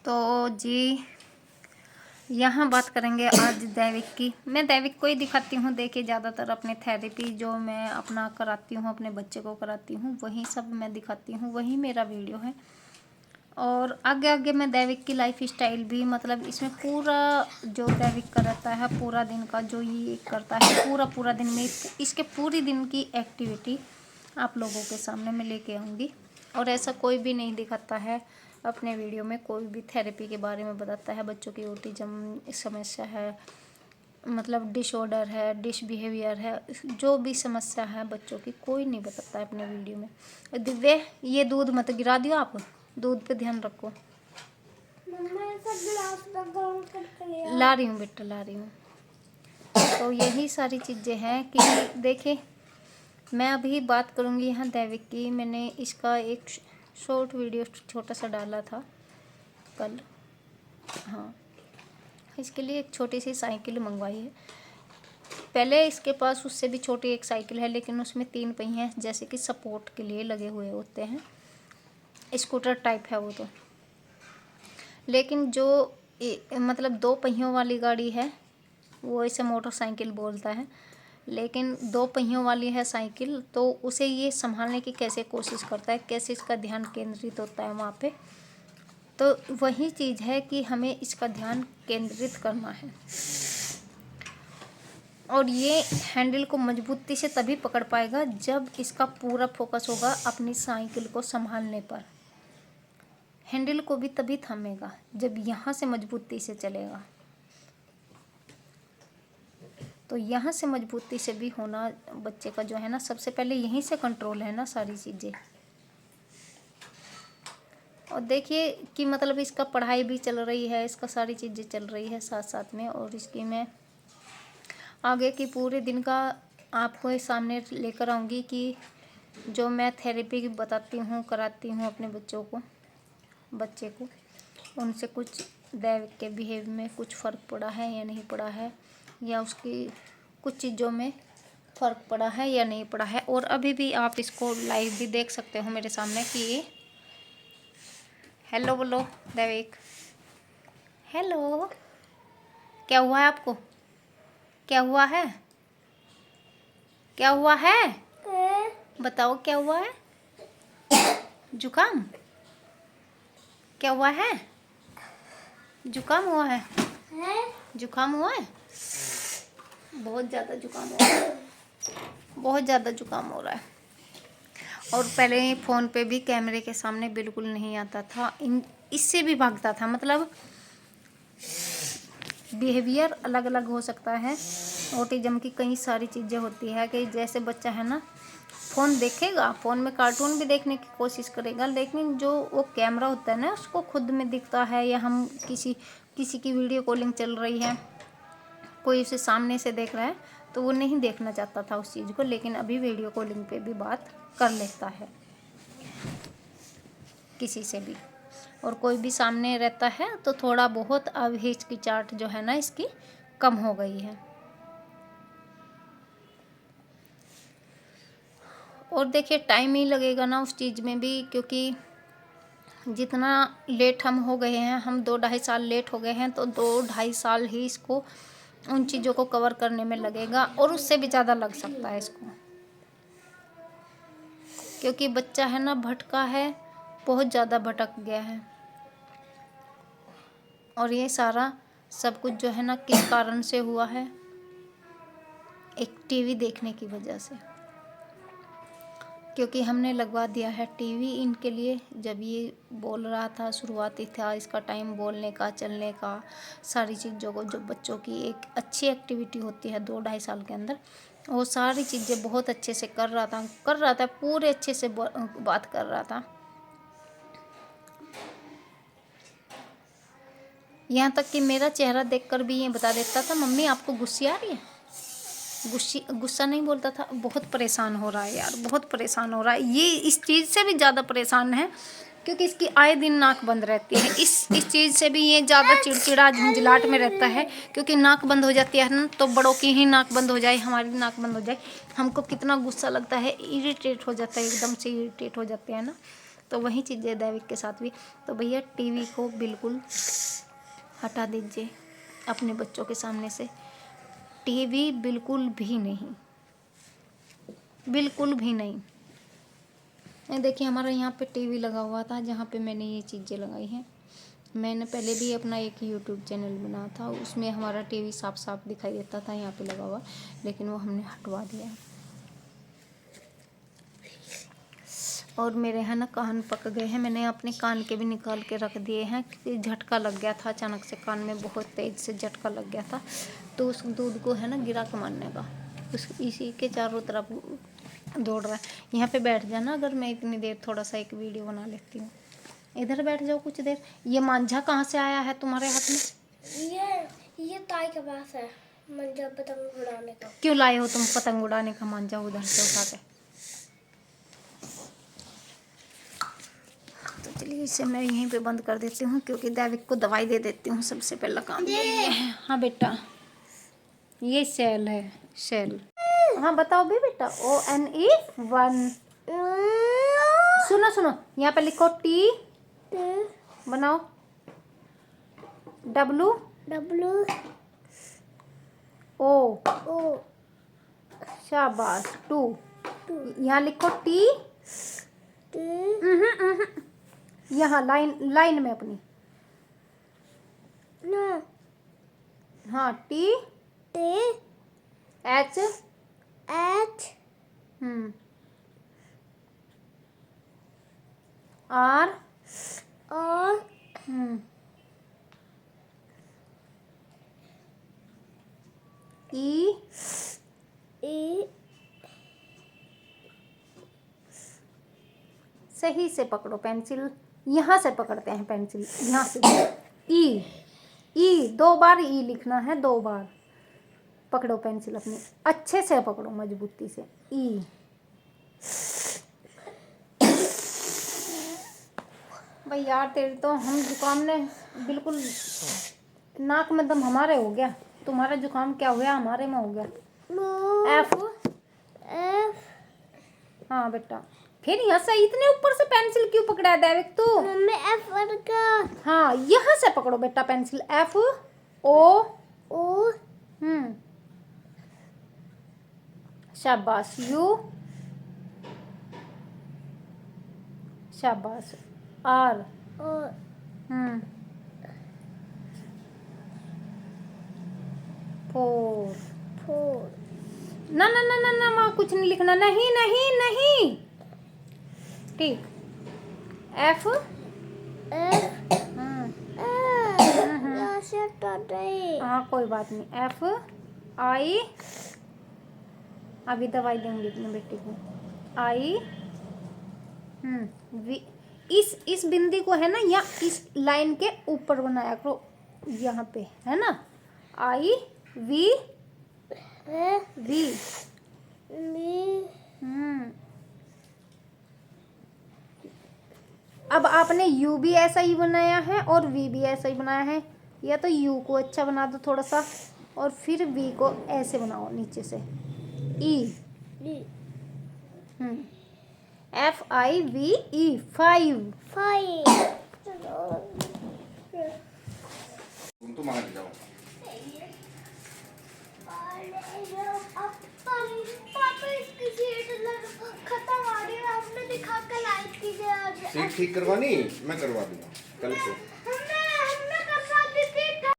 तो जी यहाँ बात करेंगे आज दैविक की। मैं दैविक को ही दिखाती हूँ, देखिए ज़्यादातर अपने थेरेपी जो मैं अपना कराती हूँ, अपने बच्चे को कराती हूँ, वही सब मैं दिखाती हूँ, वही मेरा वीडियो है। और आगे आगे मैं दैविक की लाइफ स्टाइल भी, मतलब इसमें पूरा जो दैविक का रहता है पूरा दिन का जो ये करता है, पूरा दिन में इसके पूरी दिन की एक्टिविटी आप लोगों के सामने मैं लेके आऊँगी। और ऐसा कोई भी नहीं दिखाता है अपने वीडियो में, कोई भी थेरेपी के बारे में बताता है। बच्चों की ऑटिज्म समस्या है, मतलब डिसऑर्डर है, डिसबिहेवियर है, जो भी समस्या है बच्चों की, कोई नहीं बताता है अपने वीडियो में। दिव्य, ये दूध मत गिरा दियो, आप दूध पे ध्यान रखो। ला रही हूँ बेटा, ला रही हूँ। तो यही सारी चीज़ें हैं कि देखिए, मैं अभी बात करूँगी यहाँ दैविक की। मैंने इसका एक शॉर्ट वीडियो छोटा सा डाला था कल। हाँ, इसके लिए एक छोटी सी साइकिल मंगवाई है। पहले इसके पास उससे भी छोटी एक साइकिल है, लेकिन उसमें 3 पहिए हैं, जैसे कि सपोर्ट के लिए लगे हुए होते हैं, स्कूटर टाइप है वो तो। लेकिन जो मतलब 2 पहियों वाली गाड़ी है वो इसे मोटरसाइकिल बोलता है, लेकिन 2 पहियों वाली है साइकिल, तो उसे ये संभालने की कैसे कोशिश करता है, कैसे इसका ध्यान केंद्रित होता है वहाँ पे। तो वही चीज़ है कि हमें इसका ध्यान केंद्रित करना है, और ये हैंडल को मजबूती से तभी पकड़ पाएगा जब इसका पूरा फोकस होगा अपनी साइकिल को संभालने पर। हैंडल को भी तभी थामेगा जब यहाँ से मजबूती से चलेगा। तो यहाँ से मजबूती से भी होना बच्चे का जो है ना, सबसे पहले यहीं से कंट्रोल है ना सारी चीज़ें। और देखिए कि मतलब इसका पढ़ाई भी चल रही है, इसका सारी चीज़ें चल रही है साथ साथ में। और इसकी मैं आगे की पूरे दिन का आपको सामने लेकर आऊँगी कि जो मैं थेरेपी बताती हूँ, कराती हूँ अपने बच्चे को, उनसे कुछ दैविक के बिहेव में कुछ फ़र्क पड़ा है या नहीं पड़ा है, या उसकी कुछ चीज़ों में फ़र्क पड़ा है या नहीं पड़ा है। और अभी भी आप इसको लाइव भी देख सकते हो मेरे सामने कि हेलो बोलो दैविक, हेलो। क्या हुआ है आपको? क्या हुआ है? क्या हुआ है? बताओ क्या हुआ है? जुकाम? क्या हुआ है? जुकाम हुआ है? जुकाम हुआ है? बहुत ज़्यादा जुकाम हो रहा है, बहुत ज़्यादा जुकाम हो रहा है। और पहले फ़ोन पे भी कैमरे के सामने बिल्कुल नहीं आता था, इससे भी भागता था। मतलब बिहेवियर अलग अलग हो सकता है। ऑटिज्म की कई सारी चीज़ें होती है कि जैसे बच्चा है ना, फ़ोन देखेगा, फ़ोन में कार्टून भी देखने की कोशिश करेगा, लेकिन जो वो कैमरा होता है ना उसको खुद में दिखता है, या हम किसी की वीडियो कॉलिंग चल रही है, कोई उसे सामने से देख रहा है, तो वो नहीं देखना चाहता था उस चीज़ को। लेकिन अभी वीडियो कॉलिंग पे भी बात कर लेता है किसी से भी, और कोई भी सामने रहता है तो थोड़ा बहुत अब हिचकिचाहट जो है ना इसकी कम हो गई है। और देखिए टाइम ही लगेगा ना उस चीज़ में भी, क्योंकि जितना लेट हम हो गए हैं, हम 2-2.5 साल लेट हो गए हैं, तो 2-2.5 साल ही इसको उन चीज़ों को कवर करने में लगेगा, और उससे भी ज़्यादा लग सकता है इसको, क्योंकि बच्चा है ना भटका है, बहुत ज़्यादा भटक गया है। और ये सारा सब कुछ जो है ना किस कारण से हुआ है, एक टीवी देखने की वजह से, क्योंकि हमने लगवा दिया है टीवी इनके लिए। जब ये बोल रहा था, शुरुआती था इसका टाइम बोलने का, चलने का, सारी चीज़ों को, जो बच्चों की एक अच्छी एक्टिविटी होती है 2-2.5 साल के अंदर, वो सारी चीज़ें बहुत अच्छे से कर रहा था, पूरे अच्छे से बात कर रहा था। यहाँ तक कि मेरा चेहरा देखकर भी ये बता देता था, मम्मी आपको गुस्से आ रही है। गुस्सा नहीं बोलता था, बहुत परेशान हो रहा है यार, बहुत परेशान हो रहा है। ये इस चीज़ से भी ज़्यादा परेशान है क्योंकि इसकी आए दिन नाक बंद रहती है। इस चीज़ से भी ये ज़्यादा चिड़चिड़ा झंझलाहट में रहता है, क्योंकि नाक बंद हो जाती है ना, तो बड़ों की ही नाक बंद हो जाए, हमारी नाक बंद हो जाए, हमको कितना गुस्सा लगता है, इरिटेट हो जाता है, एकदम से इरिटेट हो जाते हैं ना। तो वही चीज़ें दैविक के साथ भी। तो भैया टीवी को बिल्कुल हटा दीजिए अपने बच्चों के सामने से, टीवी बिल्कुल भी नहीं, बिल्कुल भी नहीं। ये देखिए हमारा यहाँ पे टीवी लगा हुआ था जहाँ पे मैंने ये चीज़ें लगाई हैं। मैंने पहले भी अपना एक यूट्यूब चैनल बनाया था, उसमें हमारा टीवी साफ साफ दिखाई देता था यहाँ पे लगा हुआ, लेकिन वो हमने हटवा दिया। और मेरे है ना कान पक गए हैं, मैंने अपने कान के भी निकाल के रख दिए हैं क्योंकि झटका लग गया था अचानक से, कान में बहुत तेज़ से झटका लग गया था। तो उस दूध को है ना गिरा के मारने का, उस इसी के चारों तरफ दौड़ रहा है। यहाँ पे बैठ जाना, अगर मैं इतनी देर थोड़ा सा एक वीडियो बना लेती हूँ। इधर बैठ जाओ कुछ देर। ये मांझा कहाँ से आया है तुम्हारे हाथ में? ये ताई के पास है मांझा पतंग उड़ाने का। क्यों लाए हो तुम पतंग उड़ाने का मांझा उधर से उठा के? तो चलिए इसे मैं यहीं पे बंद कर देती हूँ क्योंकि दैविक को दवाई दे देती हूँ। सबसे पहला काम ये है। हाँ बेटा, ये सेल है, सेल। हाँ बताओ भी बेटा। ONE1। सुनो सुनो, यहाँ पे लिखो T बनाओ, WO, शाबाश, 2। यहाँ लिखो T, यहाँ लाइन में अपनी। हाँ T H R E सही से पकड़ो पेंसिल, यहाँ से पकड़ते हैं पेंसिल, यहाँ से। ई 2 बार ई लिखना है, 2 बार। पकड़ो पेंसिल अपनी, अच्छे से पकड़ो मजबूती से। ई भाई यार तेरी तो हम जुकाम ने बिल्कुल नाक में दम हमारे हो गया, तुम्हारा जुकाम क्या हुआ हमारे में हो गया। F। हाँ बेटा, फिर यहाँ से इतने ऊपर से पेंसिल क्यों पकड़ा है दैविक तू? मम्मी F का। हाँ यहाँ से पकड़ो बेटा पेंसिल, FO। शाबाश, U, शाबाश, R। फोर। ना ना ना ना ना माँ कुछ नहीं लिखना, नहीं नहीं नहीं। ठीक, F। हाँ कोई बात नहीं, FI। अभी दवाई देंगे अपने बेटे को। I V। इस बिंदी को है ना या इस लाइन के ऊपर बनाया करो, यहाँ पे है ना। IV। अब आपने U भी ऐसा ही बनाया है और V भी ऐसा ही बनाया है, या तो U को अच्छा बना दो थोड़ा सा और फिर V को ऐसे बनाओ नीचे से। E। FIVE 5। तुम तो मार जाओ। सीट ठीक करवानी, मैं करवा दूंगा कल से।